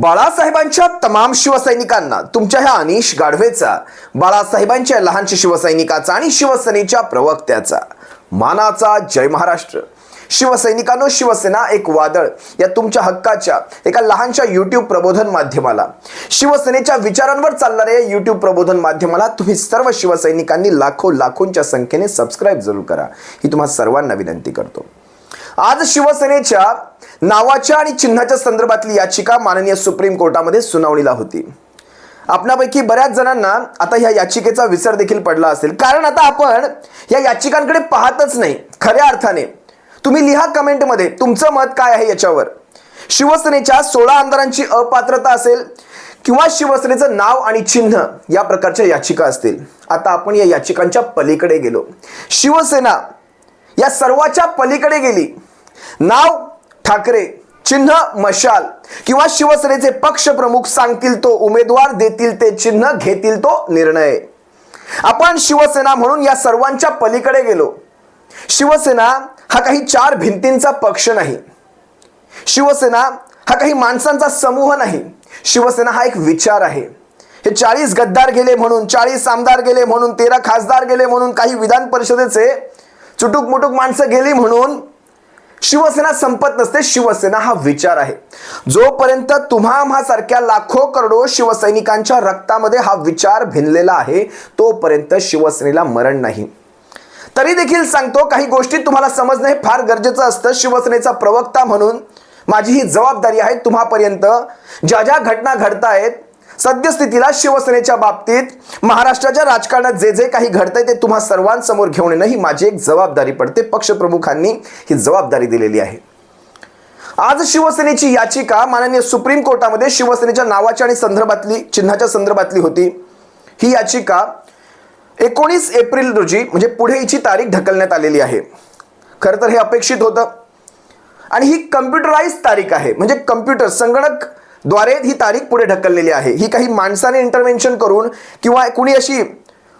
बाळासाहेबांच्या तमाम शिवसैनिकांना तुमच्या ह्या अनिश गाढवेचा, बाळासाहेबांच्या लहानशा शिवसैनिकाचा आणि शिवसेनेच्या प्रवक्त्याचा मानाचा जय महाराष्ट्र. शिवसैनिकांनो, शिवसेना एक वादळ या तुमच्या हक्काच्या एका लहानशा यूट्यूब प्रबोधन माध्यमाला, शिवसेनेच्या विचारांवर चालणाऱ्या यूट्यूब प्रबोधन माध्यमाला तुम्ही सर्व शिवसैनिकांनी लाखोंच्या संख्येने सबस्क्राईब जरूर करा, ही तुम्हा सर्वांना विनंती करतो. आज शिवसेनेच्या नावाच्या आणि चिन्हाच्या संदर्भातली याचिका माननीय सुप्रीम कोर्टामध्ये सुनावणीला होती. आपणापैकी बऱ्याच जणांना आता ह्या याचिकेचा विसर देखील पडला असेल, कारण आता आपण या याचिकांकडे पाहतच नाही. खऱ्या अर्थाने तुम्ही लिहा कमेंटमध्ये तुमचं मत काय आहे याच्यावर. शिवसेनेच्या 16 आमदारांची अपात्रता असेल किंवा शिवसेनेचं नाव आणि चिन्ह या प्रकारच्या याचिका असतील. आता आपण या याचिकांच्या पलीकडे गेलो. शिवसेना या सर्वाच्या पलीकडे गेली. नाव ठाकरे, चिन्ह मशाल किंवा शिवसेनेचे पक्ष प्रमुख सांगतील तो उमेदवार, देतील ते चिन्ह, घेतील तो निर्णय. आपण शिवसेना म्हणून या सर्वांच्या पलीकडे गेलो. शिवसेना हा काही 4 भिंतींचा पक्ष नाही. शिवसेना हा काही माणसांचा समूह नाही. शिवसेना हा एक विचार आहे. हे 40 गद्दार गेले म्हणून, 40 आमदार गेले म्हणून, 13 खासदार गेले म्हणून, काही विधान परिषदेचे चुटुक मुटुक माणसं गेली म्हणून शिवसेना संपत नसते. शिवसेना हा विचार आहे. जोपर्यंत तुम्हा सारख्या लाखो करोडो शिवसैनिकांच्या रक्तामध्ये हा विचार भिनलेला आहे, तोपर्यंत शिवसेनेला मरण नाही. तरी देखील सांगतो, काही गोष्टी तुम्हाला समजणे हे फार गरजेचं असतं. शिवसेनेचा प्रवक्ता म्हणून माझी ही जबाबदारी आहे, तुम्हापर्यंत ज्या ज्या घटना घडतायत सद्यस्थितीला शिवसेनेच्या बाबतीत, महाराष्ट्राच्या राजकारणात जे जे काही घडतंय ते तुम्हा सर्वांसमोर घेऊन येणं ही माझी एक जबाबदारी पडते. पक्षप्रमुखांनी ही जबाबदारी दिलेली आहे. आज शिवसेनेची याचिका माननीय सुप्रीम कोर्टामध्ये शिवसेनेच्या नावाच्या आणि संदर्भातली, चिन्हाच्या संदर्भातली होती. ही याचिका 19 एप्रिल रोजी, म्हणजे पुढे हिची तारीख ढकलण्यात आलेली आहे. खरं तर हे अपेक्षित होतं आणि ही कम्प्युटराइज तारीख आहे, म्हणजे कम्प्युटर, संगणक द्वारे ही तारीख पुढे ढकललेली आहे. ही काही माणसाने इंटरव्हेन्शन करून किंवा कुणी अशी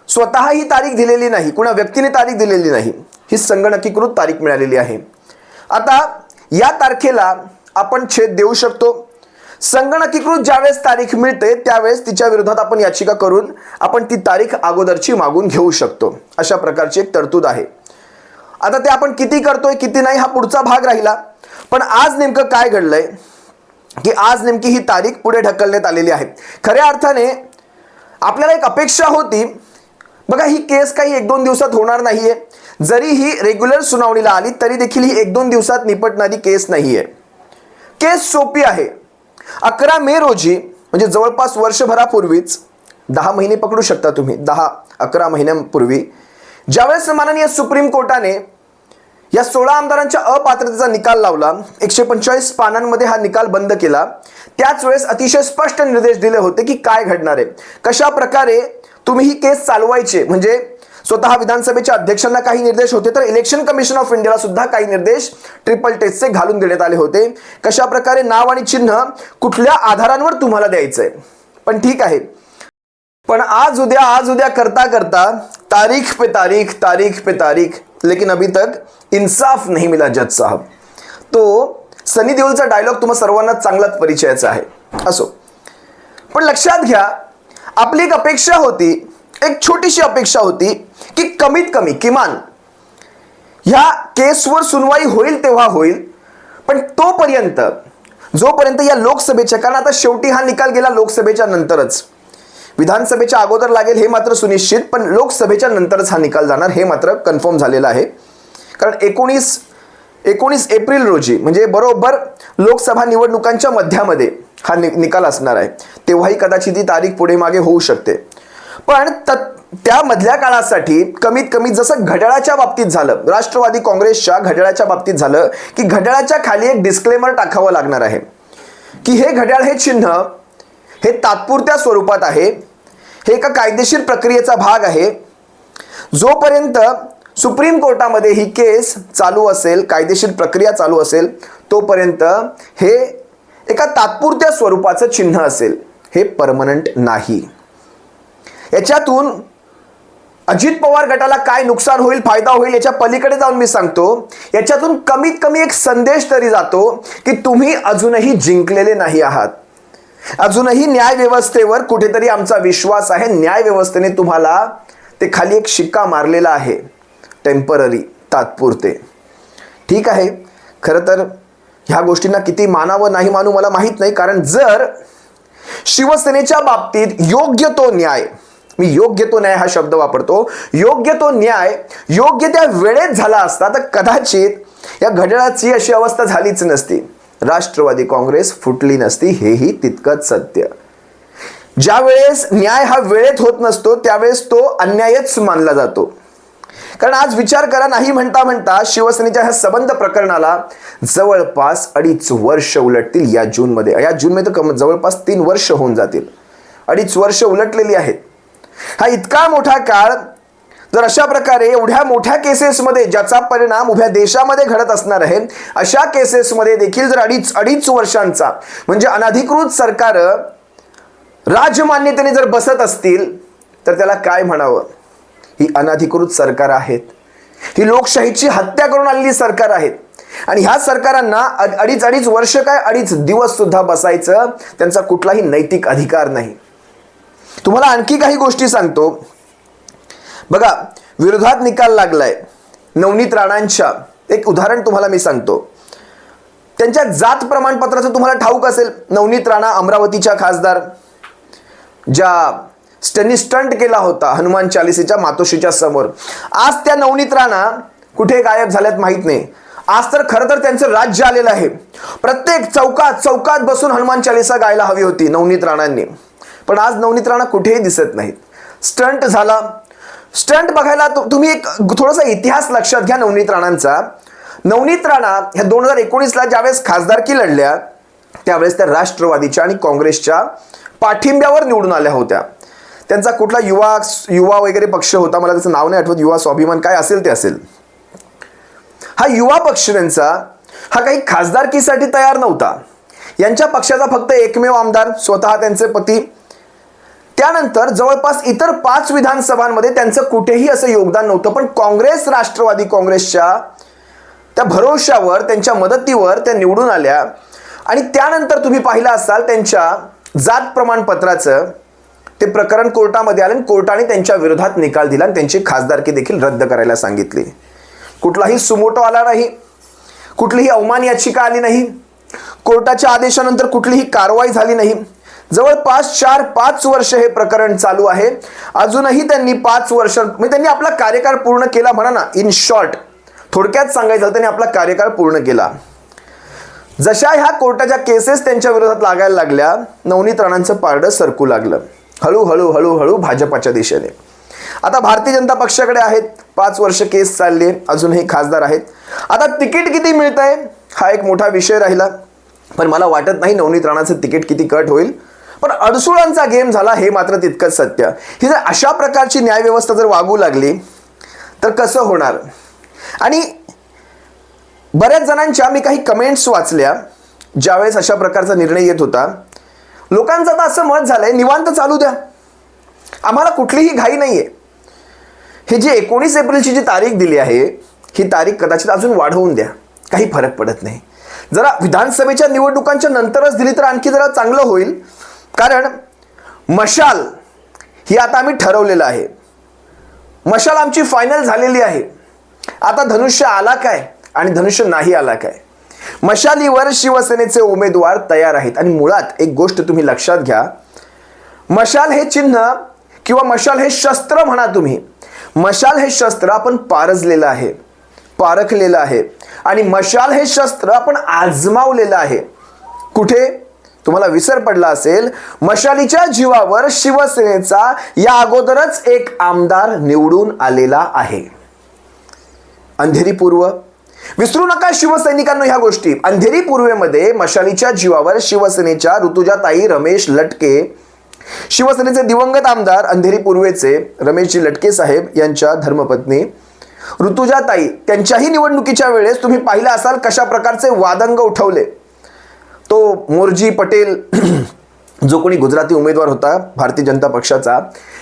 स्वतः ही तारीख दिलेली नाही, कुणा व्यक्तीने तारीख दिलेली नाही. ही संगणकीकृत तारीख मिळालेली आहे. आता या तारखेला आपण छेद देऊ शकतो. संगणकीकृत ज्यावेळेस तारीख मिळते त्यावेळेस तिच्या विरोधात आपण याचिका करून आपण ती तारीख अगोदरची मागून घेऊ शकतो. अशा प्रकारची एक तरतूद आहे. आता ते आपण किती करतोय किती नाही हा पुढचा भाग राहिला. पण आज नेमकं काय घडलंय की आज नेमकी ही तारीख पुढे ढकलण्यात आलेली आहे. खऱ्या अर्थाने आपल्याला एक अपेक्षा होती, बघा ही केस काही 1-2 दिवसात होणार नाहीये. जरी ही रेग्युलर सुनावणीला आली तरी देखील ही 1-2 दिवसात निपटणारी केस नाहीये. केस सोपी आहे. 11 मे रोजी, म्हणजे जवळपास वर्षभरापूर्वीच, 10 महिने पकडू शकता तुम्ही, 10-11 महिन्यांपूर्वी ज्यावेळेस माननीय सुप्रीम कोर्टाने या 16 आमदारांच्या अपात्रतेचा निकाल लावला, 145 पानांमध्ये हा निकाल बंद केला, त्याच वेळेस अतिशय स्पष्ट निर्देश दिले होते की काय घडणार आहे, कशा प्रकारे तुम्ही ही केस चालवायचे. म्हणजे स्वतः विधानसभेच्या अध्यक्षांना काही निर्देश होते, तर इलेक्शन कमिशन ऑफ इंडियाला सुद्धा काही निर्देश ट्रिपल टेस्टचे घालून देण्यात आले होते. कशा प्रकारे नाव आणि चिन्ह कुठल्या आधारांवर तुम्हाला द्यायचंय. पण ठीक आहे, पण आज उद्या करता करता तारीख पे तारीख, लेकिन अभी तक इंसाफ नहीं मिला जज साहब. तो सनी देओलचा डायलॉग तुम्हा सर्वांना चांगलाच परिचयाचा आहे. असो, पण लक्षात घ्या, आपली एक अपेक्षा होती, एक छोटीशी अपेक्षा होती की कमीत कमी किमान ह्या केसवर सुनवाई होईल तेव्हा होईल. पण तोपर्यंत, जोपर्यंत या लोकसभेच्या, कारण आता शेवटी हा निकाल गेला लोकसभेच्या नंतरच, विधानसभेच्या अगोदर लागेल हे मात्र सुनिश्चित, पण लोकसभेच्या नंतरच हा निकाल जाणार हे मात्र कन्फर्म झालेलं आहे. कारण 19 एप्रिल रोजी, म्हणजे बरोबर लोकसभा निवडणुकांच्या मध्यामध्ये हा निकाल असणार आहे. तेव्हाही कदाचित ही तारीख पुढे मागे होऊ शकते. पण त्या मधल्या काळासाठी कमीत कमी जसं घड्याळाच्या बाबतीत झालं, राष्ट्रवादी काँग्रेसच्या घड्याळाच्या बाबतीत झालं की घड्याळाच्या खाली एक डिस्क्लेमर टाकावं लागणार आहे की हे घड्याळ, हे चिन्ह हे तात्पुरत्या स्वरूपात आहे, हे एका कायदेशीर प्रक्रियेचा भाग आहे. जोपर्यंत सुप्रीम कोर्टामध्ये ही केस चालू असेल, कायदेशीर प्रक्रिया चालू असेल, तोपर्यंत हे एका तात्पुरत्या स्वरूपाचं चिन्ह असेल, हे परमनंट नाही. याच्यातून अजित पवार गटाला काय नुकसान होईल, फायदा होईल याच्या पलीकडे जाऊन मी सांगतो, याच्यातून कमीत कमी एक संदेश तरी जातो की तुम्ही अजूनही जिंकलेले नाही आहात. अजूनही न्याय व्यवस्थेवर कुठेतरी आमचा विश्वास आहे. न्याय व्यवस्थेने तुम्हाला ते खाली एक शिक्का मारलेला आहे, टेम्पररी, तात्पुरते. ठीक आहे, खरं तर ह्या गोष्टींना किती मानावं नाही मानू मला माहीत नाही. कारण जर शिवसेनेच्या बाबतीत योग्य तो न्याय, मी योग्य तो न्याय हा शब्द वापरतो, योग्य तो न्याय योग्य त्या वेळेत झाला असता तर कदाचित या घड्याळाची अशी अवस्था झालीच नसती. राष्ट्रवादी काँग्रेस फुटली नसती, हेही तितकंच सत्य. ज्या वेळेस न्याय हा वेळेत होत नसतो त्यावेळेस तो अन्यायच मानला जातो. कारण आज विचार करा, नाही म्हणता म्हणता शिवसेनेच्या ह्या संबंध प्रकरणाला जवळपास 2.5 वर्ष उलटतील या जूनमध्ये. या जूनमध्ये तर जवळपास 3 वर्ष होऊन जातील. 2.5 वर्ष उलटलेली आहेत. हा इतका मोठा काळ जर अशा प्रकारे एवढ्या मोठ्या केसेसमध्ये ज्याचा परिणाम उभ्या देशामध्ये घडत असणार आहे, अशा केसेसमध्ये देखील जर अडीच वर्षांचा म्हणजे अनधिकृत सरकार राजमान्यतेने जर बसत असतील तर त्याला काय म्हणावं? ही अनधिकृत सरकार आहेत, ही लोकशाहीची हत्या करून आलेली सरकार आहेत. आणि ह्या सरकारांना अडीच वर्ष काय 2.5 दिवस सुद्धा बसायचं त्यांचा कुठलाही नैतिक अधिकार नाही. तुम्हाला आणखी काही गोष्टी सांगतो. बघा, विरोधात निकाल लागलाय नवनीत राणांच्या. एक उदाहरण तुम्हाला मी सांगतो. त्यांच्या जात प्रमाणपत्राचं तुम्हाला ठाऊक असेल. नवनीत राणा अमरावतीच्या खासदार, ज्या त्यांनी स्टंट केला होता हनुमान चालिसेच्या मातोश्रीच्या समोर. आज त्या नवनीत राणा कुठे गायब झाल्यात माहित नाही. आज तर खरं तर त्यांचं राज्य आलेलं आहे. प्रत्येक चौकात बसून हनुमान चालिसा गायला हवी होती नवनीत राणांनी, पण आज नवनीत राणा कुठेही दिसत नाहीत. स्टंट झाला. स्टंट बघायला तुम्ही एक थोडासा इतिहास लक्षात घ्या नवनीत राणांचा. नवनीत राणा ह्या 2019ला ज्यावेळेस खासदारकी लढल्या त्यावेळेस त्या राष्ट्रवादीच्या आणि काँग्रेसच्या पाठिंब्यावर निवडून आल्या होत्या. त्यांचा कुठला युवा वगैरे पक्ष होता, मला त्याचं नाव नाही आठवत, युवा स्वाभिमान काय असेल ते असेल. हा युवा पक्ष त्यांचा हा काही खासदारकीसाठी तयार नव्हता. यांच्या पक्षाचा फक्त एकमेव आमदार स्वतः त्यांचे पती. त्यानंतर जवळपास इतर 5 विधानसभांमध्ये त्यांचं कुठेही असं योगदान नव्हतं. पण काँग्रेस, राष्ट्रवादी काँग्रेसच्या त्या भरोशावर, त्यांच्या मदतीवर त्या निवडून आल्या. आणि त्यानंतर तुम्ही पाहिलं असाल त्यांच्या जात प्रमाणपत्राचं ते प्रकरण कोर्टामध्ये आलं आणि कोर्टाने त्यांच्या विरोधात निकाल दिला आणि त्यांची खासदारकी देखील रद्द करायला सांगितली. कुठलाही सुमोटो आला नाही, कुठलीही अवमान याचिका आली नाही, कोर्टाच्या आदेशानंतर कुठलीही कारवाई झाली नाही. जवळपास 4-5 वर्ष हे प्रकरण चालू आहे. अजूनही त्यांनी 5 वर्ष म्हणजे त्यांनी आपला कार्यकाळ पूर्ण केला म्हणा ना. इन शॉर्ट, थोडक्यात सांगायचं झालं त्यांनी आपला कार्यकाळ पूर्ण केला. जशा ह्या कोर्टाच्या केसेस त्यांच्या विरोधात लागायला लागल्या, नवनीत राणांचं पारडं सरकू लागलं हळूहळू भाजपाच्या दिशेने. आता भारतीय जनता पक्षाकडे आहेत. 5 वर्ष केस चालली, अजूनही खासदार आहेत. आता तिकीट किती मिळतंय हा एक मोठा विषय राहिला. पण मला वाटत नाही नवनीत राणाचं तिकीट किती कट होईल. पण अडसुळांचा गेम झाला हे मात्र तितकंच सत्य. ही जर अशा प्रकारची न्यायव्यवस्था जर वागू लागली तर कसं होणार? आणि बऱ्याच जणांच्या मी काही कमेंट्स वाचल्या ज्यावेळेस अशा प्रकारचा निर्णय येत होता. लोकांचं आता असं मत झालंय, निवांत चालू द्या, आम्हाला कुठलीही घाई नाहीये. हे जे 19 एप्रिलची जी तारीख दिली आहे ही तारीख कदाचित अजून वाढवून द्या, काही फरक पडत नाही. जरा विधानसभेच्या निवडणुकांच्या नंतरच दिली तर आणखी जरा चांगलं होईल. कारण मशाल ही आता आम्ही ठरवलेलं आहे. मशाल आमची फायनल झालेली आहे. आता धनुष्य आला काय आणि धनुष्य नाही आला काय, मशालीवर शिवसेनेचे उमेदवार तयार आहेत. आणि मुळात एक गोष्ट तुम्ही लक्षात घ्या, मशाल हे चिन्ह किंवा मशाल हे शस्त्र म्हणा तुम्ही, मशाल हे शस्त्र आपण पारजलेलं आहे, पारखलेलं आहे. आणि मशाल हे शस्त्र आपण आजमावलेलं आहे. कुठे? तुम्हाला विसर पडला असेल, मशालीच्या जीवावर शिवसेनेचा या अगोदरच एक आमदार निवडून आलेला आहे. अंधेरी पूर्व विसरू नका शिवसैनिकांना ह्या गोष्टी. अंधेरी पूर्वेमध्ये मशालीच्या जीवावर शिवसेनेच्या ऋतुजाताई रमेश लटके, शिवसेनेचे दिवंगत आमदार अंधेरी पूर्वेचे रमेशजी लटके साहेब यांच्या धर्मपत्नी ऋतुजाताई, त्यांच्याही निवडणुकीच्या वेळेस तुम्ही पाहिलं असाल कशा प्रकारचे वादंग उठवले. तो मोरजी पटेल जो कोणी गुजराती उमेदवार होता भारतीय जनता पक्षाचा,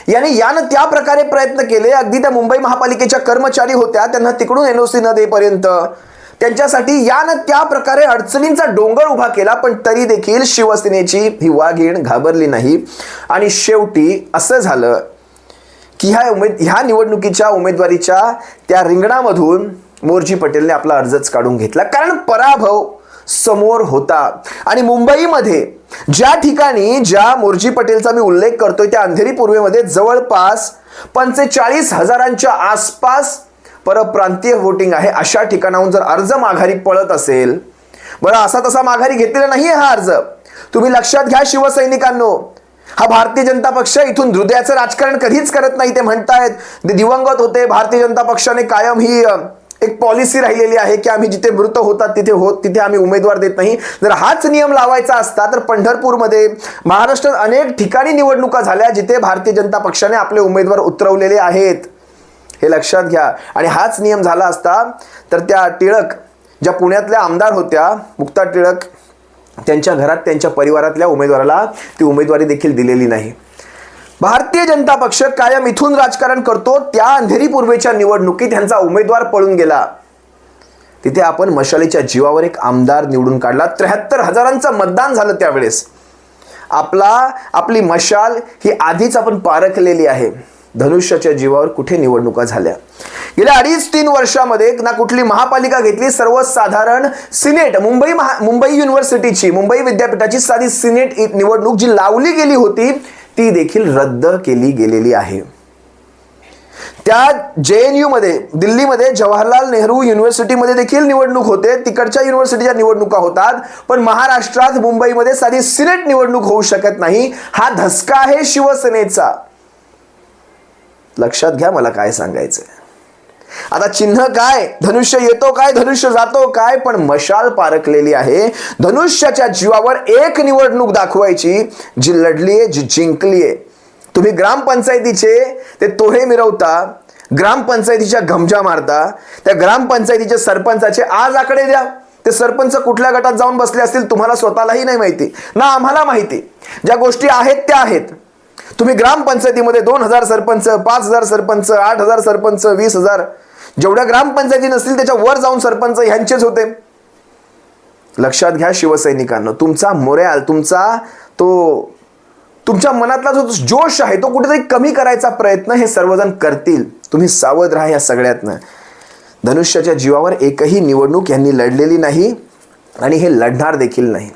यानं त्या प्रकारे प्रयत्न केले. अगदी त्या मुंबई महापालिकेच्या कर्मचारी होत्या, त्यांना तिकडून NOC न देईपर्यंत त्यांच्यासाठी या न त्या प्रकारे अडचणींचा डोंगर उभा केला, पण तरी देखील शिवसेनेची ही वाघीण घाबरली नाही. आणि शेवटी असं झालं की ह्या निवडणुकीच्या उमेदवारीच्या त्या रिंगणामधून मोर्जी पटेलने आपला अर्जच काढून घेतला, कारण पराभव समोर होता. आणि मुंबईमध्ये ज्या ठिकाणी ज्या मोर्जी पटेलचा मी उल्लेख करतोय त्या अंधेरी पूर्वेमध्ये जवळपास 45,000च्या आसपास परप्रांतीय वोटिंग आहे. अशा ठिकाणाहून जर अर्ज माघारी पळत असेल, बरं असा तसा माघारी घेतलेला नाहीये हा अर्ज, तुम्ही लक्षात घ्या शिवसैनिकांनो. हा भारतीय जनता पक्ष इथून हृदयाचं राजकारण कधीच करत नाही. ते म्हणतायत, ते दिवंगत होते, भारतीय जनता पक्षाने कायम ही एक पॉलिसी राहिलेली आहे की आम्ही जिथे मृत होतात तिथे आम्ही उमेदवार देत नाही. जर हाच नियम लावायचा असता तर पंढरपूरमध्ये, महाराष्ट्रात अनेक ठिकाणी निवडणुका झाल्या जिथे भारतीय जनता पक्षाने आपले उमेदवार उतरवलेले आहेत, हे लक्षात घ्या. आणि हाच नियम झाला असता तर त्या टिळक ज्या पुण्यातल्या आमदार होत्या, मुक्ता टिळक, त्यांच्या घरात त्यांच्या परिवारातल्या उमेदवाराला ती उमेदवारी देखील दिलेली नाही. भारतीय जनता पक्ष कायम इथून राजकारण करतो. त्या अंधेरी पूर्वेच्या निवडणुकीत त्यांचा उमेदवार पळून गेला. तिथे आपण मशालीच्या जीवावर एक आमदार निवडून काढला. 73,000चं मतदान झालं त्यावेळेस. आपली मशाल ही आधीच आपण पारखलेली आहे. धनुष्याच्या जीवावर कुठे निवडणुका झाल्या? गेल्या 2.5-3 वर्षामध्ये ना कुठली महापालिका घेतली. सर्वसाधारण सिनेट, मुंबई युनिव्हर्सिटीची, मुंबई विद्यापीठाची साधी सिनेट निवडणूक जी लावली गेली होती ती देखील रद्द केली गेलेली आहे. त्या JNU मध्ये, दिल्लीमध्ये जवाहरलाल नेहरू युनिव्हर्सिटीमध्ये देखील निवडणूक होते, तिकडच्या युनिव्हर्सिटीच्या निवडणुका होतात, पण महाराष्ट्रात मुंबईमध्ये साधी सिनेट निवडणूक होऊ शकत नाही. हा धसका आहे शिवसेनेचा. लक्षात घ्या मला काय सांगायचंय. आता चिन्ह काय, धनुष्य येतो काय, धनुष्य जातो काय, पण मशाल पारखलेली आहे. धनुष्याच्या जीवावर एक निवडणूक दाखवायची, जी लढलीये, जी जिंकलीये. तुम्ही ग्रामपंचायतीचे ते तोहे मिरवता, ग्रामपंचायतीच्या घमजा मारता, त्या ग्रामपंचायतीच्या सरपंचाचे आज आकडे द्या. ते सरपंच कुठल्या गटात जाऊन बसले असतील तुम्हाला स्वतःलाही नाही माहिती, ना आम्हाला माहिती. ज्या गोष्टी आहेत त्या आहेत. तुम्ही ग्रामपंचायतीमध्ये 2,000 सरपंच, 5,000 सरपंच, 8,000 सरपंच, 20,000, जेवढ्या ग्रामपंचायती नसतील त्याच्या वर जाऊन सरपंच ह्यांचेच होते. लक्षात घ्या शिवसैनिकांनो, तुमचा मोरॅल, तुमच्या मनातला जो जोश आहे तो कुठेतरी कमी करायचा प्रयत्न हे सर्वजण करतील. तुम्ही सावध राहा या सगळ्यातनं. धनुष्याच्या जीवावर एकही निवडणूक यांनी लढलेली नाही आणि हे लढणार देखील नाही.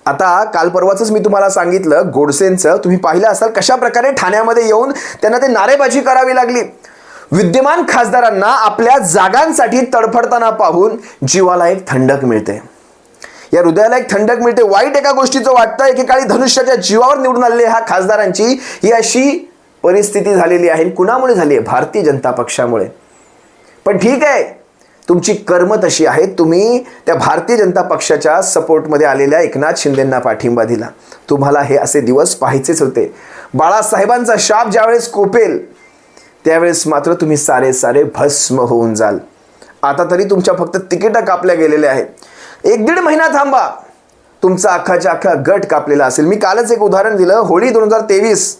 आता काल परवाच मी तुम्हाला सांगितलं गोडसेंचं, तुम्ही पाहिलं असाल कशा प्रकारे ठाण्यामध्ये येऊन त्यांना ते नारेबाजी करावी लागली. विद्यमान खासदारांना आपल्या जागांसाठी तडफडताना पाहून जीवाला एक थंडक मिळते, या हृदयाला एक थंडक मिळते. वाईट एका गोष्टीचं वाटतं, एकेकाळी धनुष्याच्या जीवावर निवडून आलेल्या ह्या खासदारांची ही अशी परिस्थिती झालेली आहे. कुणामुळे झाली आहे? भारतीय जनता पक्षामुळे. पण ठीक आहे, तुमची कर्म तशी आहेत. तुम्ही त्या भारतीय जनता पक्षाच्या सपोर्टमध्ये आलेल्या एकनाथ शिंदेंना पाठिंबा दिला. तुम्हाला हे असे दिवस पाहायचेच होते. बाळासाहेबांचा शाप ज्यावेळेस कोपेल त्यावेळेस मात्र तुम्ही सारे भस्म होऊन जाल. आता तरी तुमच्या फक्त तिकीट कापल्या गेलेल्या आहेत. 1-1.5 महिना थांबा, तुमचा अख्खाच्या अख्खा गट कापलेला असेल. मी कालच एक उदाहरण दिलं. होळी 2023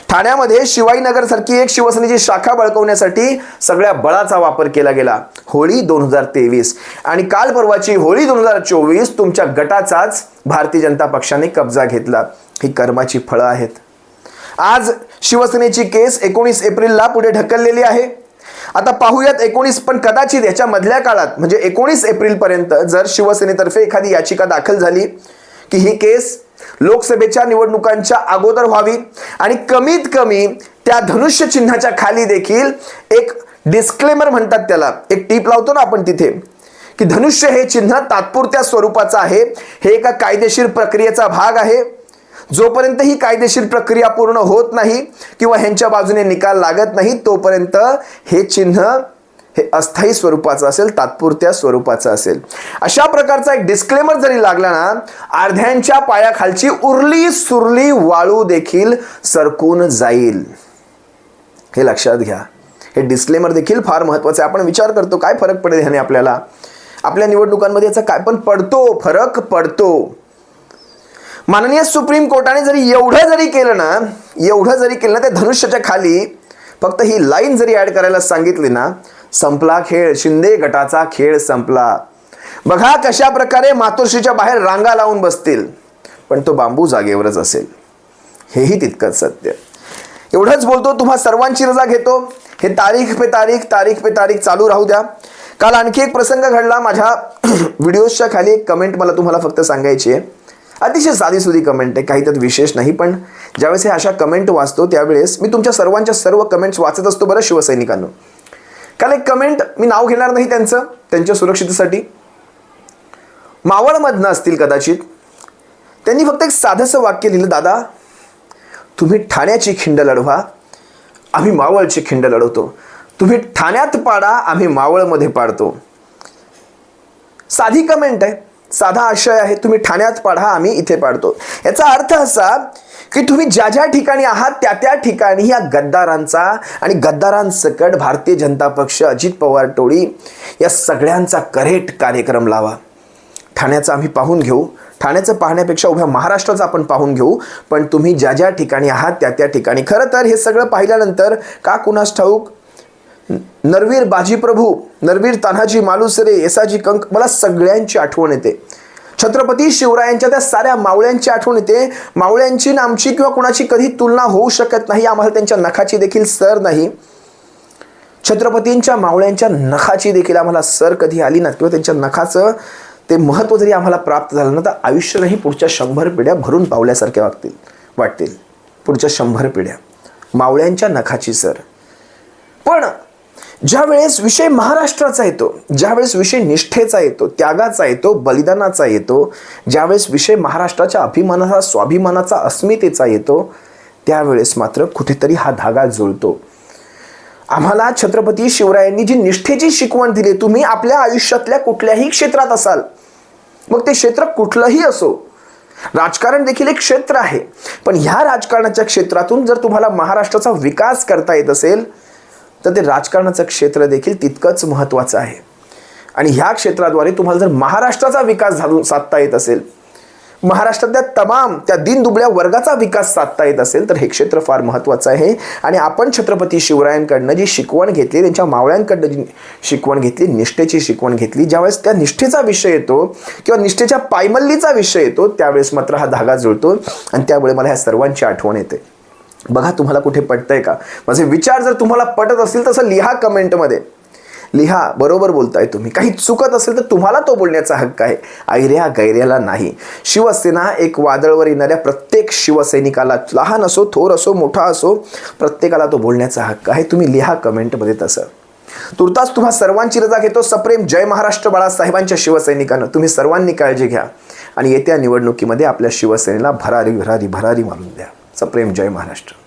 ठाण्यामध्ये शिवाजीनगर सारखी एक शिवसेनेची शाखा बळकवण्यासाठी सगळ्या बळाचा वापर केला गेला. होळी 2023 आणि काल परवाची होळी 2024 तुमच्या गटाचाच भारतीय जनता पक्षाने कब्जा घेतला. ही कर्माची फळं आहेत. आज शिवसेनेची केस 19 एप्रिलला पुढे ढकललेली आहे. आता पाहूयात 19, पण कदाचित याच्या मधल्या काळात म्हणजे 19 एप्रिलपर्यंत जर शिवसेनेतर्फे एखादी याचिका दाखल झाली की ही केस लोकसभेच्या निवडणुकांच्या अगोदर व्हावी आणि कमीत कमी त्या धनुष्य चिन्हाच्या खाली देखील एक डिस्क्लेमर म्हणतात त्याला, एक टीप लावतो ना आपण तिथे, की धनुष्य हे चिन्ह तात्पुरत्या स्वरूपाचं आहे, हे एका कायदेशीर प्रक्रियेचा भाग आहे. जोपर्यंत ही कायदेशीर प्रक्रिया पूर्ण होत नाही किंवा ह्यांच्या बाजूने निकाल लागत नाही तोपर्यंत हे चिन्ह हे अस्थायी स्वरूपाचं असेल, तात्पुरत्या स्वरूपाचं असेल. अशा प्रकारचा एक डिस्क्लेमर जरी लागला ना, अर्ध्यांच्या पायाखालची उरली सुरली वाळू देखील सरकून जाईल. हे लक्षात घ्या. हे डिस्क्लेमर देखील फार महत्त्वाचं आहे. आपण विचार करतो काय फरक पडेल ह्याने आपल्याला, आपल्या निवडणुकांमध्ये याचा काय पण पडतो, फरक पडतो. माननीय सुप्रीम कोर्टाने जरी एवढं जरी केलं ना, त्या धनुष्याच्या खाली फक्त ही लाईन जरी ऍड करायला सांगितली ना, संपला खेळ, शिंदे गटाचा खेळ संपला. बघा कशा प्रकारे मातोश्रीच्या बाहेर रांगा लावून बसतील, पण तो बांबू जागेवरच असेल. हेही तितकंच सत्य. एवढंच बोलतो, तुम्हा सर्वांची रजा घेतो. हे तारीख पे तारीख चालू राहू द्या. काल आणखी एक प्रसंग घडला. माझ्या व्हिडिओच्या खाली एक कमेंट मला तुम्हाला फक्त सांगायची आहे. अतिशय साधीसुधी कमेंट आहे, काही त्यात विशेष नाही. पण ज्यावेळेस हे अशा कमेंट वाचतो त्यावेळेस मी तुमच्या सर्वांच्या सर्व कमेंट्स वाचत असतो बरं शिवसैनिकांनो. काल एक कमेंट, मी नाव घेणार नाही त्यांचं, त्यांच्या सुरक्षितेसाठी, मावळमधनं असतील कदाचित. त्यांनी फक्त एक साधंसं वाक्य लिहिलं, दादा तुम्ही ठाण्याची खिंड लढवा, आम्ही मावळची खिंड लढवतो. तुम्ही ठाण्यात पाडा, आम्ही मावळमध्ये पाडतो. साधी कमेंट आहे, साधा आशय आहे. तुम्ही ठाण्यात पाडा, आम्ही इथे पाडतो. याचा अर्थ असा की तुम्ही ज्या ज्या ठिकाणी आहात त्या त्या ठिकाणी या गद्दारांचा आणि गद्दारांसकट भारतीय जनता पक्ष, अजित पवार टोळी या सगळ्यांचा करेक्ट कार्यक्रम लावा. ठाण्याचं आम्ही पाहून घेऊ. ठाण्याचं पाहण्यापेक्षा उभ्या महाराष्ट्राचं आपण पाहून घेऊ. पण तुम्ही ज्या ज्या ठिकाणी आहात त्या त्या ठिकाणी. खरं तर हे सगळं पाहिल्यानंतर का कुणास ठाऊक नरवीर बाजीप्रभू, नरवीर तान्हाजी मालुसरे, येसाजी कंक, मला सगळ्यांची आठवण येते. छत्रपती शिवरायांच्या त्या साऱ्या मावळ्यांची आठवण येते. मावळ्यांची ना आमची किंवा कुणाची कधी तुलना होऊ शकत नाही. आम्हाला त्यांच्या नखाची देखील सर नाही. छत्रपतींच्या मावळ्यांच्या नखाची देखील आम्हाला सर कधी आली ना, किंवा त्यांच्या नखाचं ते महत्त्व जरी आम्हाला प्राप्त झालं ना, तर आयुष्य नाही पुढच्या 100 पिढ्या भरून पावल्यासारख्या वाटतील. पुढच्या 100 पिढ्या मावळ्यांच्या नखाची सर. पण ज्यावेळेस विषय महाराष्ट्राचा येतो, ज्यावेळेस विषय निष्ठेचा येतो, त्यागाचा येतो, बलिदानाचा येतो, ज्यावेळेस विषय महाराष्ट्राच्या अभिमानाचा, स्वाभिमानाचा, अस्मितेचा येतो, त्यावेळेस मात्र कुठेतरी हा धागा जुळतो. आम्हाला छत्रपती शिवरायांनी जी निष्ठेची शिकवण दिली, तुम्ही आपल्या आयुष्यातल्या कुठल्याही क्षेत्रात असाल, मग ते क्षेत्र कुठलंही असो, राजकारण देखील एक क्षेत्र आहे, पण ह्या राजकारणाच्या क्षेत्रातून जर तुम्हाला महाराष्ट्राचा विकास करता येत असेल तर ते राजकारणाचं क्षेत्र देखील तितकंच महत्त्वाचं आहे. आणि ह्या क्षेत्राद्वारे तुम्हाला जर महाराष्ट्राचा विकास साधता येत असेल, महाराष्ट्रातल्या तमाम त्या दीनदुबळ्या वर्गाचा विकास साधता येत असेल, तर हे क्षेत्र फार महत्त्वाचं आहे. आणि आपण छत्रपती शिवरायांकडनं जी शिकवण घेतली, त्यांच्या मावळ्यांकडनं जी शिकवण घेतली, निष्ठेची शिकवण घेतली, ज्यावेळेस त्या निष्ठेचा विषय येतो किंवा निष्ठेच्या पायमल्लीचा विषय येतो, त्यावेळेस मात्र हा धागा जुळतो. आणि त्यामुळे मला ह्या सर्वांची आठवण येते. बघा तुम्हाला कुठे पटतंय का? माझे विचार जर तुम्हाला पटत असतील तसं लिहा कमेंटमध्ये. लिहा, बरोबर बोलताय तुम्ही. काही चुकत असेल तर तुम्हाला तो बोलण्याचा हक्क आहे, ऐऱ्या गैऱ्याला नाही. शिवसेना एक वादळवर येणाऱ्या प्रत्येक शिवसैनिकाला, लहान असो, थोर असो, मोठा असो, प्रत्येकाला तो बोलण्याचा हक्क आहे. तुम्ही लिहा कमेंटमध्ये तसं. तुर्तास तुम्हा सर्वांची रजा घेतो. सप्रेम जय महाराष्ट्र. बाळासाहेबांच्या शिवसैनिकांना तुम्ही सर्वांनी काळजी घ्या आणि येत्या निवडणुकीमध्ये आपल्या शिवसेनेला भरारी भरारी भरारी मारून द्या. सप्रेम जय महाराष्ट्र.